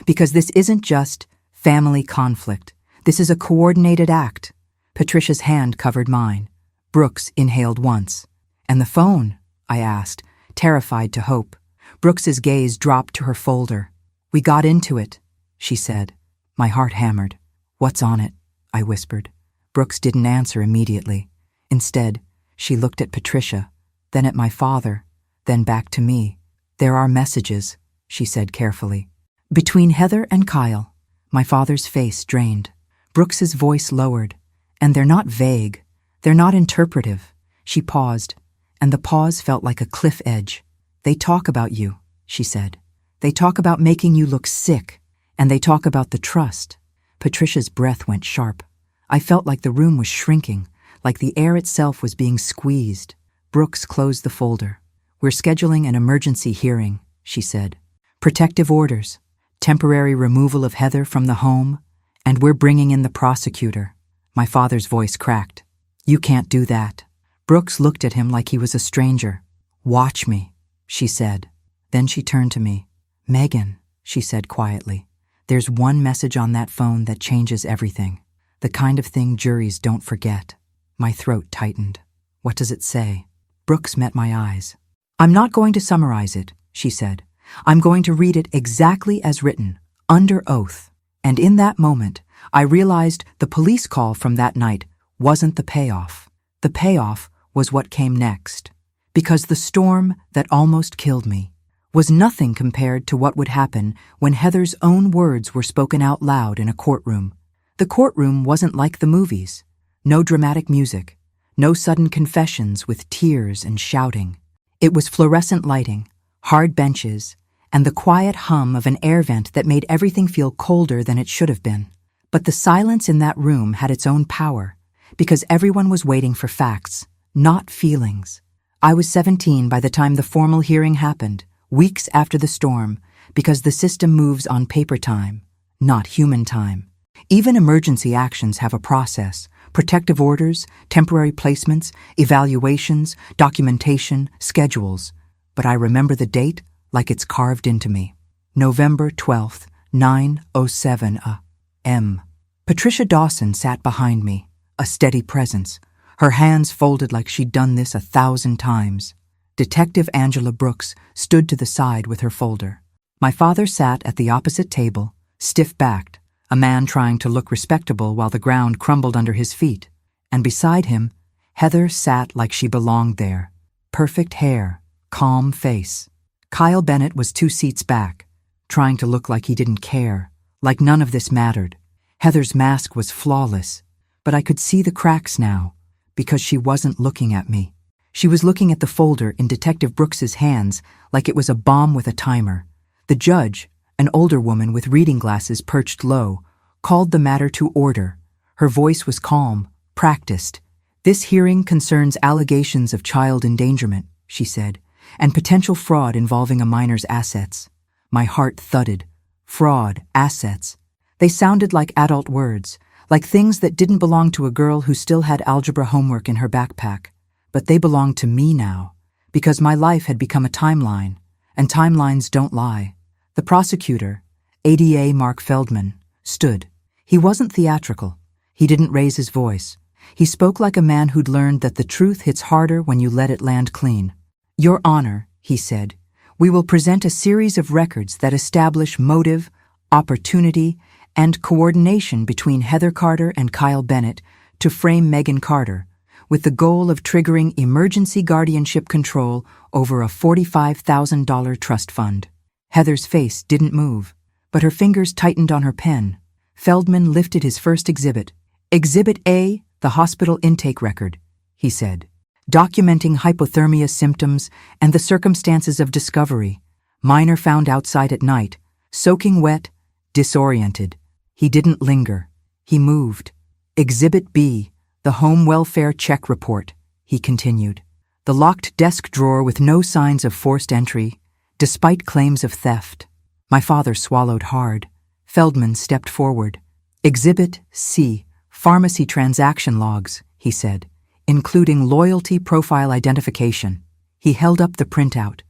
Because this isn't just family conflict. This is a coordinated act. Patricia's hand covered mine. Brooks inhaled once. And the phone? I asked, terrified to hope. Brooks's gaze dropped to her folder. We got into it, she said. My heart hammered. What's on it? I whispered. Brooks didn't answer immediately. Instead, she looked at Patricia, then at my father, then back to me. There are messages, she said carefully. Between Heather and Kyle. My father's face drained. Brooks's voice lowered. And they're not vague. They're not interpretive. She paused, and the pause felt like a cliff edge. They talk about you, she said. They talk about making you look sick, and they talk about the trust. Patricia's breath went sharp. I felt like the room was shrinking, like the air itself was being squeezed. Brooks closed the folder. We're scheduling an emergency hearing, she said. Protective orders, temporary removal of Heather from the home, and we're bringing in the prosecutor. My father's voice cracked. You can't do that. Brooks looked at him like he was a stranger. Watch me, she said. Then she turned to me. Megan, she said quietly, there's one message on that phone that changes everything. The kind of thing juries don't forget. My throat tightened. What does it say? Brooks met my eyes. I'm not going to summarize it, she said. I'm going to read it exactly as written, under oath. And in that moment, I realized the police call from that night wasn't the payoff. The payoff was what came next. Because the storm that almost killed me was nothing compared to what would happen when Heather's own words were spoken out loud in a courtroom. The courtroom wasn't like the movies. No dramatic music, no sudden confessions with tears and shouting. It was fluorescent lighting, hard benches, and the quiet hum of an air vent that made everything feel colder than it should have been. But the silence in that room had its own power, because everyone was waiting for facts, not feelings. I was 17 by the time the formal hearing happened, weeks after the storm, because the system moves on paper time, not human time. Even emergency actions have a process: protective orders, temporary placements, evaluations, documentation, schedules. But I remember the date like it's carved into me. November 12th, 9:07 a.m. Patricia Dawson sat behind me, a steady presence, her hands folded like she'd done this 1,000 times. Detective Angela Brooks stood to the side with her folder. My father sat at the opposite table, stiff-backed, a man trying to look respectable while the ground crumbled under his feet. And beside him, Heather sat like she belonged there. Perfect hair, calm face. Kyle Bennett was 2 seats back, trying to look like he didn't care, like none of this mattered. Heather's mask was flawless, but I could see the cracks now, because she wasn't looking at me. She was looking at the folder in Detective Brooks's hands like it was a bomb with a timer. The judge, an older woman with reading glasses perched low, called the matter to order. Her voice was calm, practiced. "This hearing concerns allegations of child endangerment," she said, "and potential fraud involving a minor's assets." My heart thudded. Fraud, assets. They sounded like adult words, like things that didn't belong to a girl who still had algebra homework in her backpack. But they belonged to me now, because my life had become a timeline, and timelines don't lie. The prosecutor, ADA Mark Feldman, stood. He wasn't theatrical. He didn't raise his voice. He spoke like a man who'd learned that the truth hits harder when you let it land clean. "Your Honor," he said, "we will present a series of records that establish motive, opportunity, and coordination between Heather Carter and Kyle Bennett to frame Megan Carter, with the goal of triggering emergency guardianship control over a $45,000 trust fund." Heather's face didn't move, but her fingers tightened on her pen. Feldman lifted his first exhibit. "Exhibit A, the hospital intake record," he said, "documenting hypothermia symptoms and the circumstances of discovery. Minor found outside at night, soaking wet, disoriented." He didn't linger. He moved. "Exhibit B, the home welfare check report," he continued. "The locked desk drawer with no signs of forced entry, despite claims of theft." My father swallowed hard. Feldman stepped forward. "Exhibit C, pharmacy transaction logs," he said, "including loyalty profile identification." He held up the printout.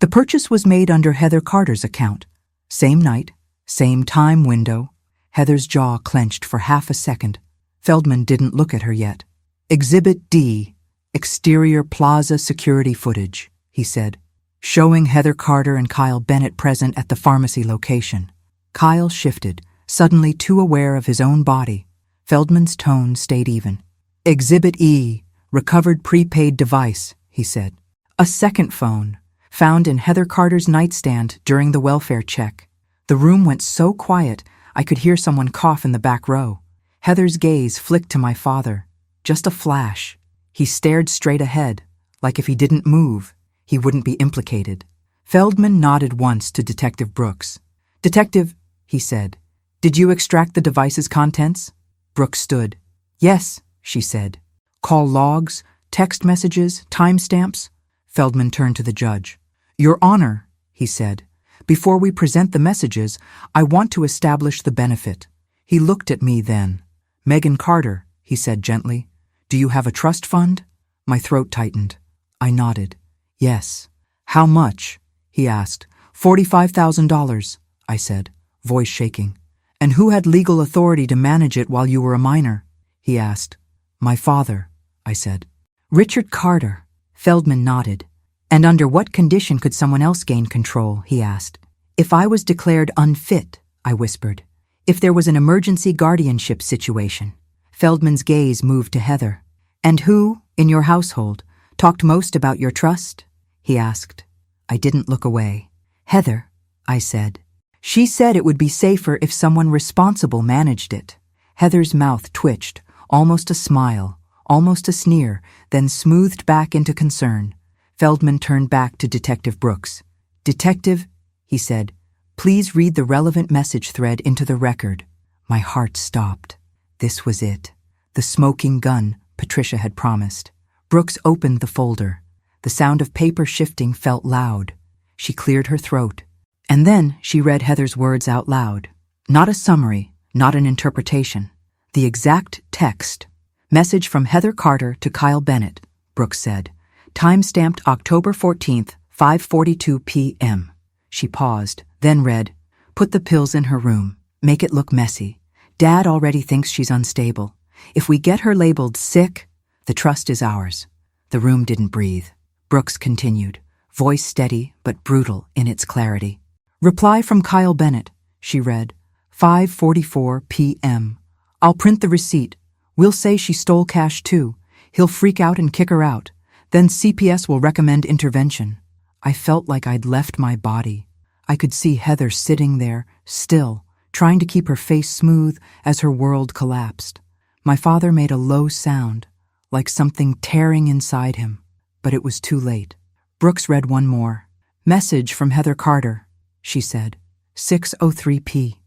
The purchase was made under Heather Carter's account. Same night, same time window. Heather's jaw clenched for half a second. Feldman didn't look at her yet. "Exhibit D, exterior plaza security footage," he said, showing Heather Carter and Kyle Bennett present at the pharmacy location. Kyle shifted, suddenly too aware of his own body. Feldman's tone stayed even. "Exhibit E, recovered prepaid device," he said. A second phone, found in Heather Carter's nightstand during the welfare check. The room went so quiet I could hear someone cough in the back row. Heather's gaze flicked to my father. Just a flash. He stared straight ahead, like if he didn't move, he wouldn't be implicated. Feldman nodded once to Detective Brooks. "Detective," he said, "did you extract the device's contents?" Brooks stood. "Yes," she said. "Call logs, text messages, timestamps?" Feldman turned to the judge. "Your Honor," he said, "before we present the messages, I want to establish the benefit." He looked at me then. "Megan Carter," he said gently, "do you have a trust fund?" My throat tightened. I nodded. "Yes." "How much?" he asked. $45,000, I said, voice shaking. "And who had legal authority to manage it while you were a minor?" he asked. "My father," I said. "Richard Carter." Feldman nodded. "And under what condition could someone else gain control?" he asked. "If I was declared unfit," I whispered. "If there was an emergency guardianship situation." Feldman's gaze moved to Heather. "And who, in your household, talked most about your trust?" he asked. I didn't look away. Heather, I said. She said it would be safer if someone responsible managed it. Heather's mouth twitched, almost a smile, almost a sneer, then smoothed back into concern. Feldman turned back to Detective Brooks. Detective, he said, please read the relevant message thread into the record. My heart stopped. This was it. The smoking gun Patricia had promised. Brooks opened the folder. The sound of paper shifting felt loud. She cleared her throat. And then she read Heather's words out loud. Not a summary, not an interpretation. The exact text. Message from Heather Carter to Kyle Bennett, Brooks said. Time-stamped October 14th, 5:42 p.m. She paused, then read, put the pills in her room. Make it look messy. Dad already thinks she's unstable. If we get her labeled sick, the trust is ours. The room didn't breathe. Brooks continued, voice steady but brutal in its clarity. Reply from Kyle Bennett, she read. 5:44 p.m. I'll print the receipt. We'll say she stole cash too. He'll freak out and kick her out. Then CPS will recommend intervention. I felt like I'd left my body. I could see Heather sitting there, still, trying to keep her face smooth as her world collapsed. My father made a low sound, like something tearing inside him, but it was too late. Brooks read one more. Message from Heather Carter, she said. 6:03 p.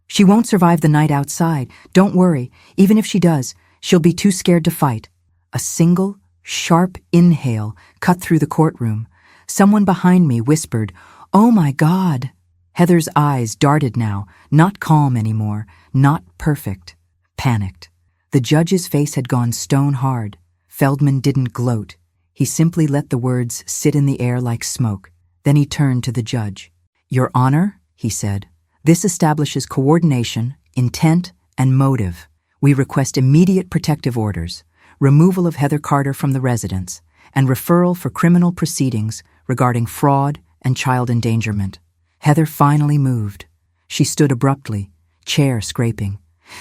She won't survive the night outside. Don't worry. Even if she does, she'll be too scared to fight. A single, sharp inhale cut through the courtroom. Someone behind me whispered, "Oh my God!" Heather's eyes darted now, not calm anymore, not perfect, panicked. The judge's face had gone stone hard. Feldman didn't gloat. He simply let the words sit in the air like smoke. Then he turned to the judge. Your Honor, he said, this establishes coordination, intent, and motive. We request immediate protective orders, removal of Heather Carter from the residence, and referral for criminal proceedings regarding fraud and child endangerment. Heather finally moved. She stood abruptly, chair scraping.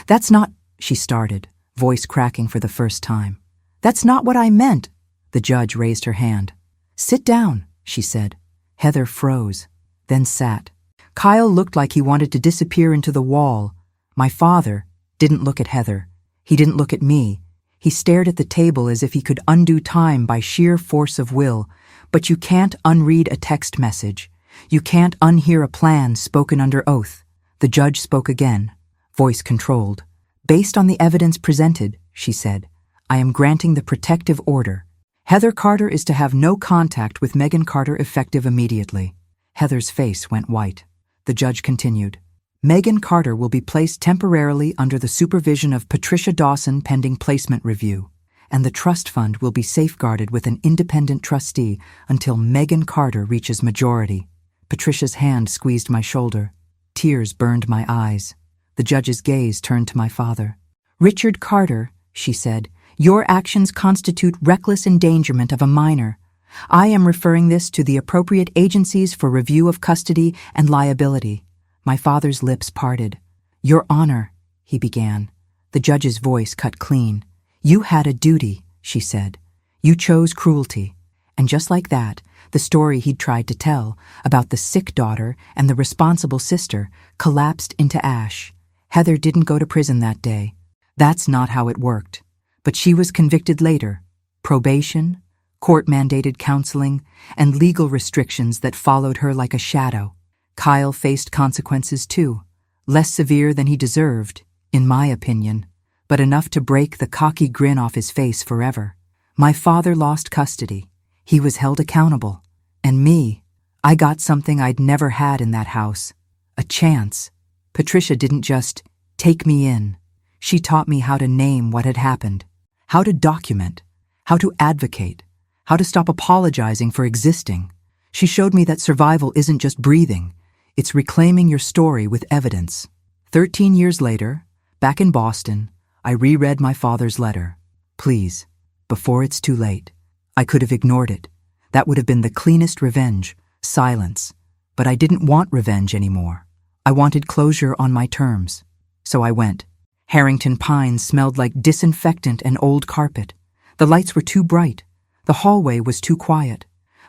That's not, she started, voice cracking for the first time. That's not what I meant. The judge raised her hand. Sit down, she said. Heather froze, then sat. Kyle looked like he wanted to disappear into the wall. My father didn't look at Heather. He didn't look at me. He stared at the table as if he could undo time by sheer force of will. But you can't unread a text message. You can't unhear a plan spoken under oath. The judge spoke again, voice controlled. Based on the evidence presented, she said, I am granting the protective order. Heather Carter is to have no contact with Megan Carter effective immediately. Heather's face went white. The judge continued. Megan Carter will be placed temporarily under the supervision of Patricia Dawson pending placement review, and the trust fund will be safeguarded with an independent trustee until Megan Carter reaches majority. Patricia's hand squeezed my shoulder. Tears burned my eyes. The judge's gaze turned to my father. Richard Carter, she said, your actions constitute reckless endangerment of a minor. I am referring this to the appropriate agencies for review of custody and liability. My father's lips parted. Your Honor, he began. The judge's voice cut clean. You had a duty, she said. You chose cruelty. And just like that, the story he'd tried to tell about the sick daughter and the responsible sister collapsed into ash. Heather didn't go to prison that day. That's not how it worked. But she was convicted later. Probation, court-mandated counseling, and legal restrictions that followed her like a shadow. Kyle faced consequences too, less severe than he deserved, in my opinion, but enough to break the cocky grin off his face forever. My father lost custody. He was held accountable. And me, I got something I'd never had in that house. A chance. Patricia didn't just take me in. She taught me how to name what had happened, how to document, how to advocate, how to stop apologizing for existing. She showed me that survival isn't just breathing. It's reclaiming your story with evidence. 13 years later, back in Boston, I reread my father's letter. Please, before it's too late. I could have ignored it. That would have been the cleanest revenge, silence. But I didn't want revenge anymore. I wanted closure on my terms. So I went. Harrington Pines smelled like disinfectant and old carpet. The lights were too bright. The hallway was too quiet.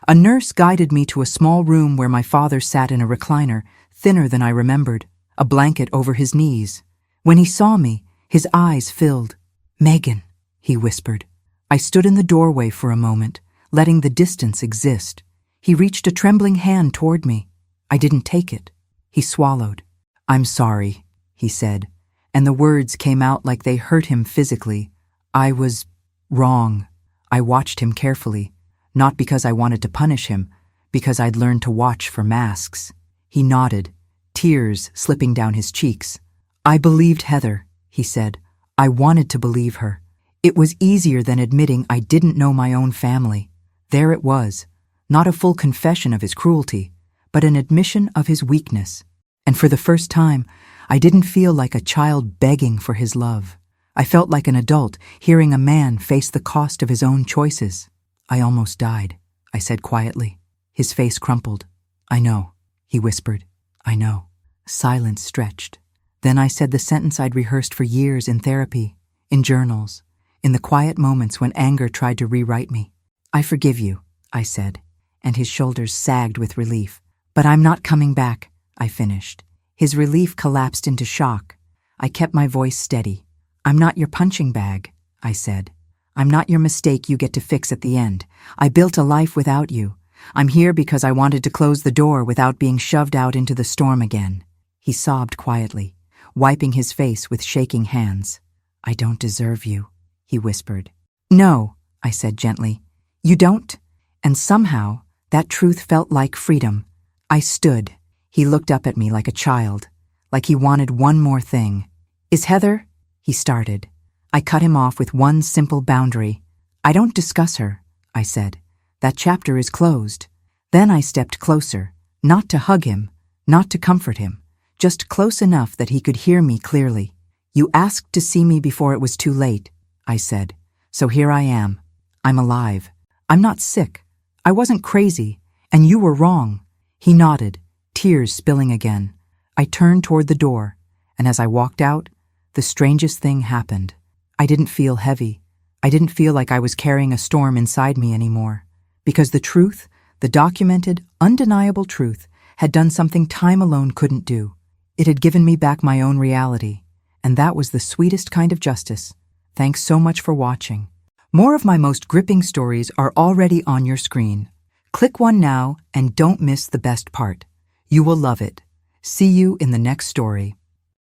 A nurse guided me to a small room where my father sat in a recliner, thinner than I remembered, a blanket over his knees. When he saw me, his eyes filled. "Megan," he whispered. I stood in the doorway for a moment, letting the distance exist. He reached a trembling hand toward me. I didn't take it. He swallowed. "I'm sorry," he said, and the words came out like they hurt him physically. I was wrong. I watched him carefully, not because I wanted to punish him, because I'd learned to watch for masks. He nodded, tears slipping down his cheeks. "I believed Heather," he said. "I wanted to believe her. It was easier than admitting I didn't know my own family." There it was, not a full confession of his cruelty, but an admission of his weakness. And for the first time, I didn't feel like a child begging for his love. I felt like an adult hearing a man face the cost of his own choices. "I almost died," I said quietly. His face crumpled. "I know," he whispered. "I know." Silence stretched. Then I said the sentence I'd rehearsed for years in therapy, in journals, in the quiet moments when anger tried to rewrite me. "I forgive you," I said, and his shoulders sagged with relief. "But I'm not coming back," I finished. His relief collapsed into shock. I kept my voice steady. "I'm not your punching bag," I said. "I'm not your mistake you get to fix at the end. I built a life without you. I'm here because I wanted to close the door without being shoved out into the storm again." He sobbed quietly, wiping his face with shaking hands. "I don't deserve you," he whispered. "No," I said gently. "You don't?" And somehow, that truth felt like freedom. I stood. He looked up at me like a child, like he wanted one more thing. "Is Heather?" he started. I cut him off with one simple boundary. "I don't discuss her," I said. "That chapter is closed." Then I stepped closer, not to hug him, not to comfort him, just close enough that he could hear me clearly. "You asked to see me before it was too late," I said. "So here I am. I'm alive. I'm not sick. I wasn't crazy, and you were wrong." He nodded, tears spilling again. I turned toward the door, and as I walked out, the strangest thing happened. I didn't feel heavy. I didn't feel like I was carrying a storm inside me anymore. Because the truth, the documented, undeniable truth, had done something time alone couldn't do. It had given me back my own reality, and that was the sweetest kind of justice. Thanks so much for watching. More of my most gripping stories are already on your screen. Click one now and don't miss the best part. You will love it. See you in the next story.